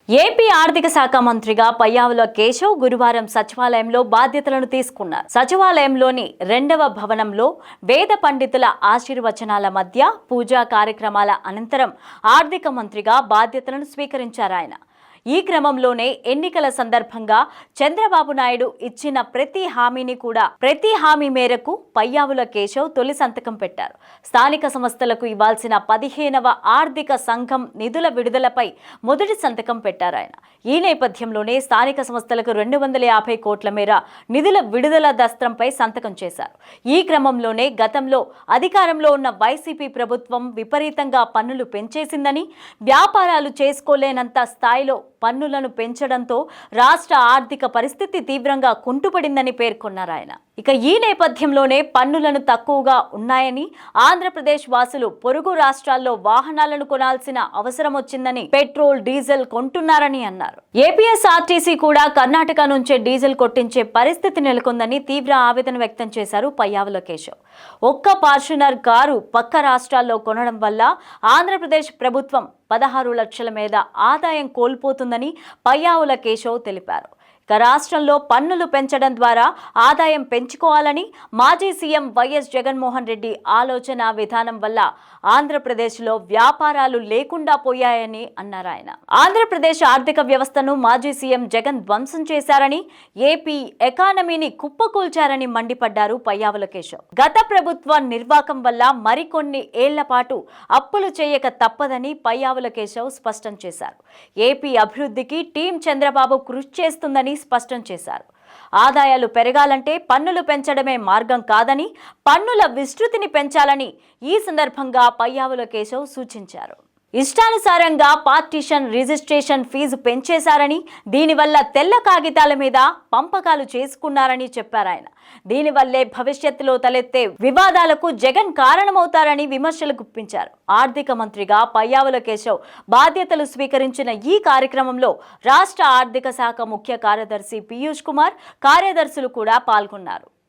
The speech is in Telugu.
ఏపీ ఆర్థిక శాఖ మంత్రిగా పయ్యావుల కేశవ్ గురువారం సచివాలయంలో బాధ్యతలను తీసుకున్నారు. సచివాలయంలోని 2వ భవనంలో వేద పండితుల ఆశీర్వచనాల మధ్య పూజా కార్యక్రమాల అనంతరం ఆర్థిక మంత్రిగా బాధ్యతలను స్వీకరించారు ఆయన. ఈ క్రమంలోనే ఎన్నికల సందర్భంగా చంద్రబాబు నాయుడు ఇచ్చిన ప్రతి హామీ మేరకు పయ్యావుల కేశవ్ తొలి సంతకం పెట్టారు. స్థానిక సంస్థలకు ఇవ్వాల్సిన 15వ ఆర్థిక సంఘం నిధుల విడుదలపై మొదటి సంతకం పెట్టారు ఆయన. ఈ నేపథ్యంలోనే స్థానిక సంస్థలకు 250 కోట్ల మేర నిధుల విడుదల దస్త్రంపై సంతకం చేశారు. ఈ క్రమంలోనే గతంలో అధికారంలో ఉన్న వైసీపీ ప్రభుత్వం విపరీతంగా పన్నులు పెంచేసిందని, వ్యాపారాలు చేసుకోలేనంత స్థాయిలో పన్నులను పెంచడంతో రాష్ట్ర ఆర్థిక పరిస్థితి తీవ్రంగా కుంటుపడిందని పేర్కొన్నారు ఆయన. ఇక ఈ నేపథ్యంలోనే పన్నులను తక్కువగా ఉన్నాయని, ఆంధ్రప్రదేశ్ వాసులు పొరుగు రాష్ట్రాల్లో వాహనాలను కొనాల్సిన అవసరం వచ్చిందని, పెట్రోల్ డీజిల్ కొంటున్నారని అన్నారు. ఏపీఎస్ఆర్టీసీ కూడా కర్ణాటక నుంచే డీజిల్ కొట్టించే పరిస్థితి నెలకొందని తీవ్ర ఆవేదన వ్యక్తం చేశారు పయ్యావుల కేశవ్. ఒక్క ఫార్చునర్ కారు పక్క రాష్ట్రాల్లో కొనడం వల్ల ఆంధ్రప్రదేశ్ ప్రభుత్వం 16 లక్షల మీద ఆదాయం కోల్పోతుందని పయ్యావుల కేశవ్ తెలిపారు. ఇక రాష్ట్రంలో పన్నులు పెంచడం ద్వారా ఆదాయం పెంచుకోవాలని మాజీ సీఎం వైఎస్ జగన్మోహన్ రెడ్డి ఆలోచన విధానం వల్ల ఆంధ్రప్రదేశ్లో వ్యాపారాలు లేకుండా పోయాయని అన్నారు ఆయన. ఆంధ్రప్రదేశ్ ఆర్థిక వ్యవస్థను మాజీ సీఎం జగన్ ధ్వంసం చేశారని, ఏపీ ఎకానమీని కుప్పకూల్చారని మండిపడ్డారు పయ్యావుల కేశవ్. గత ప్రభుత్వ నిర్వాకం వల్ల మరికొన్ని ఏళ్ల పాటు అప్పులు చేయక తప్పదని పయ్యావుల కేశవ్ స్పష్టం చేశారు. ఏపీ అభివృద్ధికి టీం చంద్రబాబు కృషి చేస్తుందని స్పష్టం చేశారు. ఆదాయాలు పెరగాలంటే పన్నులు పెంచడమే మార్గం కాదని, పన్నుల విస్తృతిని పెంచాలని ఈ సందర్భంగా పయ్యావుల కేశవ్ సూచించారు. ఇష్టానుసారంగా పార్టీషన్ రిజిస్ట్రేషన్ ఫీజు పెంచేశారని, దీనివల్ల తెల్ల కాగితాల మీద పంపకాలు చేసుకున్నారని చెప్పారు ఆయన. దీనివల్లే భవిష్యత్తులో తలెత్తే వివాదాలకు జగన్ కారణమవుతారని విమర్శలు గుప్పించారు. ఆర్థిక మంత్రిగా పయ్యావుల కేశవ్ బాధ్యతలు స్వీకరించిన ఈ కార్యక్రమంలో రాష్ట్ర ఆర్థిక శాఖ ముఖ్య కార్యదర్శి పీయూష్ కుమార్, కార్యదర్శులు కూడా పాల్గొన్నారు.